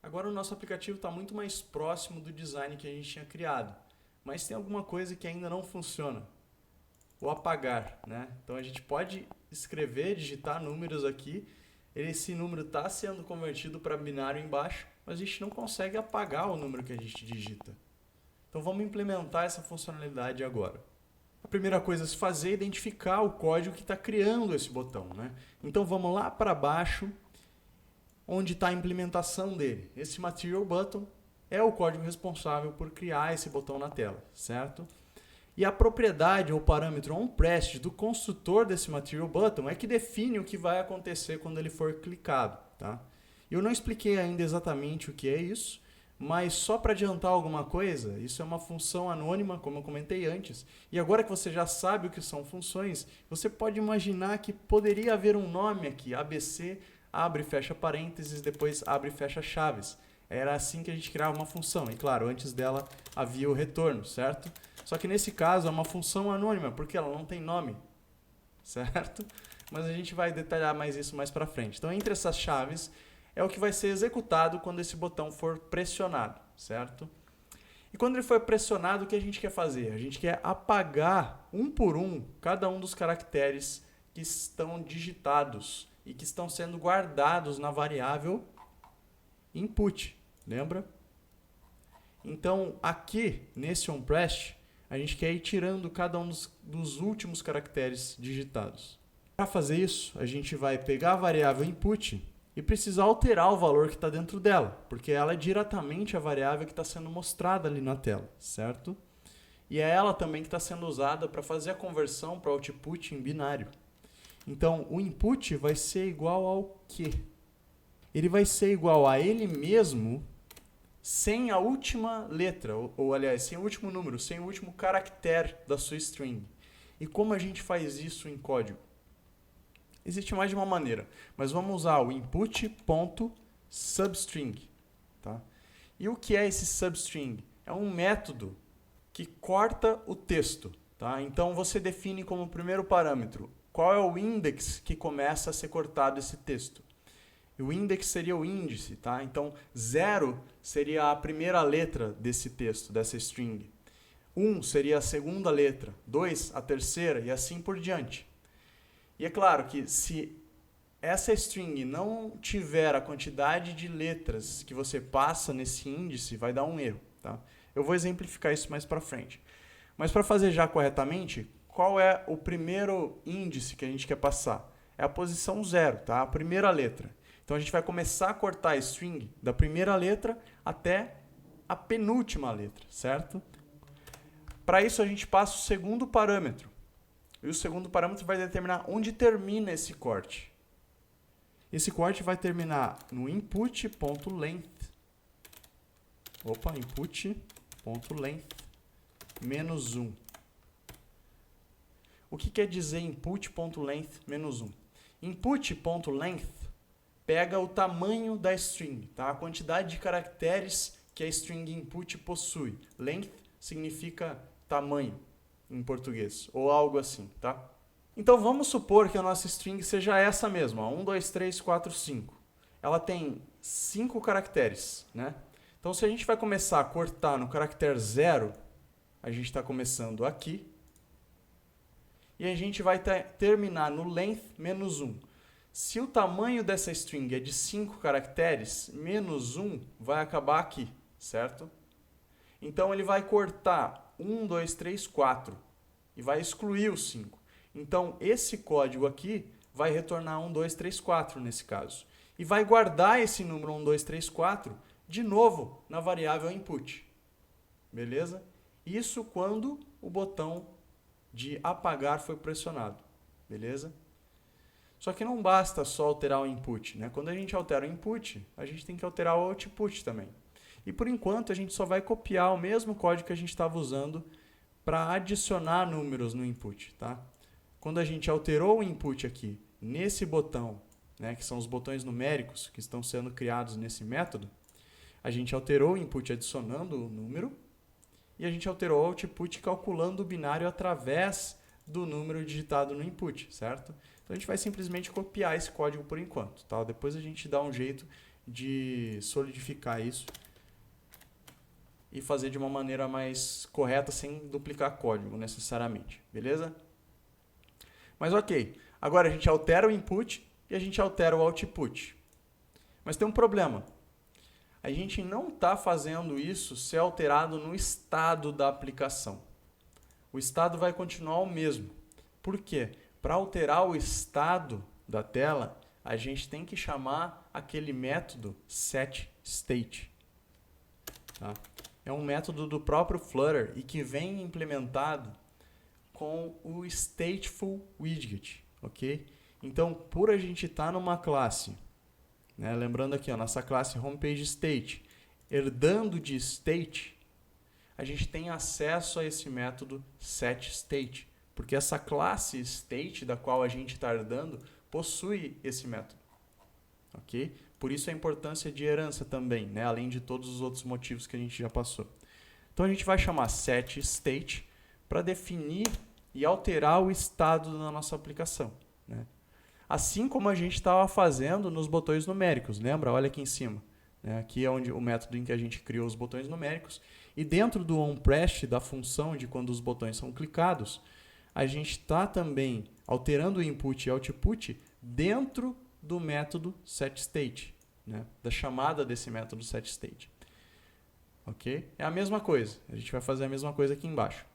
Agora o nosso aplicativo está muito mais próximo do design que a gente tinha criado, mas tem alguma coisa que ainda não funciona. O apagar, né? Então a gente pode escrever, digitar números aqui, esse número está sendo convertido para binário embaixo, mas a gente não consegue apagar o número que a gente digita. Então vamos implementar essa funcionalidade agora. A primeira coisa a se fazer é identificar o código que está criando esse botão, né? Então vamos lá para baixo, onde está a implementação dele. Esse Material Button é o código responsável por criar esse botão na tela, certo? E a propriedade ou parâmetro onPressed do construtor desse Material Button é que define o que vai acontecer quando ele for clicado, tá? Eu não expliquei ainda exatamente o que é isso, mas só para adiantar alguma coisa, isso é uma função anônima, como eu comentei antes. E agora que você já sabe o que são funções, você pode imaginar que poderia haver um nome aqui, ABC, abre e fecha parênteses, depois abre e fecha chaves. Era assim que a gente criava uma função. E claro, antes dela havia o retorno, certo? Só que nesse caso é uma função anônima, porque ela não tem nome, certo? Mas a gente vai detalhar mais isso mais para frente. Então, entre essas chaves é o que vai ser executado quando esse botão for pressionado, certo? E quando ele for pressionado, o que a gente quer fazer? A gente quer apagar um por um cada um dos caracteres que estão digitados e que estão sendo guardados na variável input, lembra? Então, aqui, nesse onPressed, a gente quer ir tirando cada um dos últimos caracteres digitados. Para fazer isso, a gente vai pegar a variável input e precisa alterar o valor que está dentro dela, porque ela é diretamente a variável que está sendo mostrada ali na tela, certo? E é ela também que está sendo usada para fazer a conversão para o output em binário. Então, o input vai ser igual ao quê? Ele vai ser igual a ele mesmo sem a última letra, ou aliás, sem o último número, sem o último caractere da sua string. E como a gente faz isso em código? Existe mais de uma maneira, mas vamos usar o input.substring. Tá? E o que é esse substring? É um método que corta o texto. Tá? Então você define como primeiro parâmetro qual é o index que começa a ser cortado esse texto. E o index seria o índice, tá? Então 0 seria a primeira letra desse texto, dessa string. 1 seria a segunda letra, 2 a terceira e assim por diante. E é claro que se essa string não tiver a quantidade de letras que você passa nesse índice, vai dar um erro. Tá? Eu vou exemplificar isso mais para frente. Mas para fazer já corretamente, qual é o primeiro índice que a gente quer passar? É a posição 0, tá? A primeira letra. Então a gente vai começar a cortar a string da primeira letra até a penúltima letra, certo? Para isso a gente passa o segundo parâmetro. E o segundo parâmetro vai determinar onde termina esse corte. Esse corte vai terminar no input.length. Input.length menos 1. O que quer dizer input.length menos 1? Input.length pega o tamanho da string, tá? A quantidade de caracteres que a string input possui. Length significa tamanho em português, ou algo assim, tá? Então vamos supor que a nossa string seja essa mesma, 1, 2, 3, 4, 5. Ela tem 5 caracteres, né? Então se a gente vai começar a cortar no caractere 0, a gente está começando aqui, e a gente vai terminar no length menos 1. Se o tamanho dessa string é de 5 caracteres, menos 1 vai acabar aqui, certo? Então ele vai cortar 1, 2, 3, 4 e vai excluir o 5. Então esse código aqui vai retornar 1, 2, 3, 4 nesse caso. E vai guardar esse número 1, 2, 3, 4 de novo na variável input. Beleza? Isso quando o botão de apagar foi pressionado. Beleza? Só que não basta só alterar o input, né? Quando a gente altera o input, a gente tem que alterar o output também. E por enquanto a gente só vai copiar o mesmo código que a gente estava usando para adicionar números no input, tá? Quando a gente alterou o input aqui nesse botão, né, que são os botões numéricos que estão sendo criados nesse método, a gente alterou o input adicionando o número e a gente alterou o output calculando o binário através do número digitado no input, certo? Então a gente vai simplesmente copiar esse código por enquanto, tá? Depois a gente dá um jeito de solidificar isso e fazer de uma maneira mais correta, sem duplicar código necessariamente, beleza? Mas ok, agora a gente altera o input e a gente altera o output. Mas tem um problema. A gente não está fazendo isso ser alterado no estado da aplicação. O estado vai continuar o mesmo. Por quê? Para alterar o estado da tela, a gente tem que chamar aquele método setState. Tá? É um método do próprio Flutter e que vem implementado com o statefulWidget, ok? Então, por a gente estar numa classe, né, lembrando aqui, ó, nossa classe HomePageState, herdando de state, a gente tem acesso a esse método setState, porque essa classe state da qual a gente está herdando possui esse método, ok? Por isso a importância de herança também, né, além de todos os outros motivos que a gente já passou. Então a gente vai chamar setState para definir e alterar o estado da nossa aplicação, né? Assim como a gente estava fazendo nos botões numéricos, lembra? Olha aqui em cima. Né? Aqui é onde, o método em que a gente criou os botões numéricos. E dentro do onPressed, da função de quando os botões são clicados, a gente está também alterando o input e output dentro do método setState, né? Da chamada desse método setState. Ok? É a mesma coisa. A gente vai fazer a mesma coisa aqui embaixo.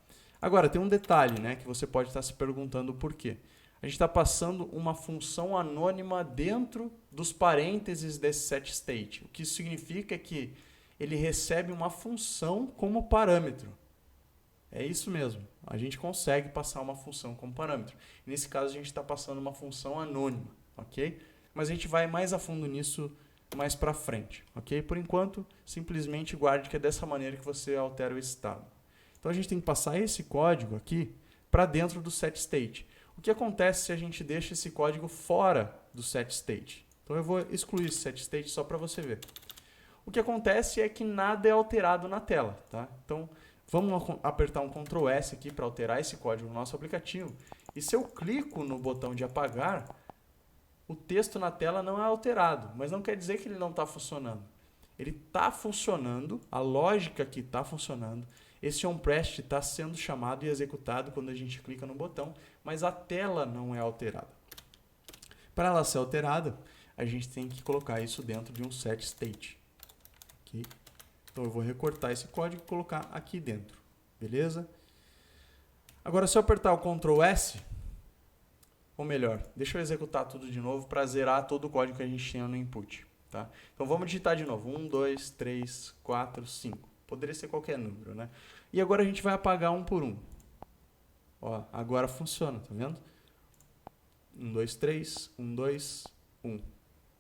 Agora, tem um detalhe, né, que você pode estar se perguntando por quê. A gente está passando uma função anônima dentro dos parênteses desse setState. O que isso significa é que ele recebe uma função como parâmetro. É isso mesmo. A gente consegue passar uma função como parâmetro. Nesse caso, a gente está passando uma função anônima, ok? Mas a gente vai mais a fundo nisso mais para frente, ok? Por enquanto, simplesmente guarde que é dessa maneira que você altera o estado. Então, a gente tem que passar esse código aqui para dentro do setState. O que acontece se a gente deixa esse código fora do setState? Então eu vou excluir esse setState só para você ver. O que acontece é que nada é alterado na tela. Tá? Então vamos apertar um Ctrl S aqui para alterar esse código no nosso aplicativo. E se eu clico no botão de apagar, o texto na tela não é alterado. Mas não quer dizer que ele não está funcionando. Ele está funcionando, a lógica aqui está funcionando. Esse onPressed está sendo chamado e executado quando a gente clica no botão, mas a tela não é alterada. Para ela ser alterada, a gente tem que colocar isso dentro de um setState. Okay? Então eu vou recortar esse código e colocar aqui dentro. Beleza? Agora, se eu apertar o Ctrl S, ou melhor, deixa eu executar tudo de novo para zerar todo o código que a gente tinha no input. Tá? Então vamos digitar de novo. 1, 2, 3, 4, 5. Poderia ser qualquer número, né? E agora a gente vai apagar um por um. Ó, agora funciona, tá vendo? 1, 2, 3, 1, 2, 1.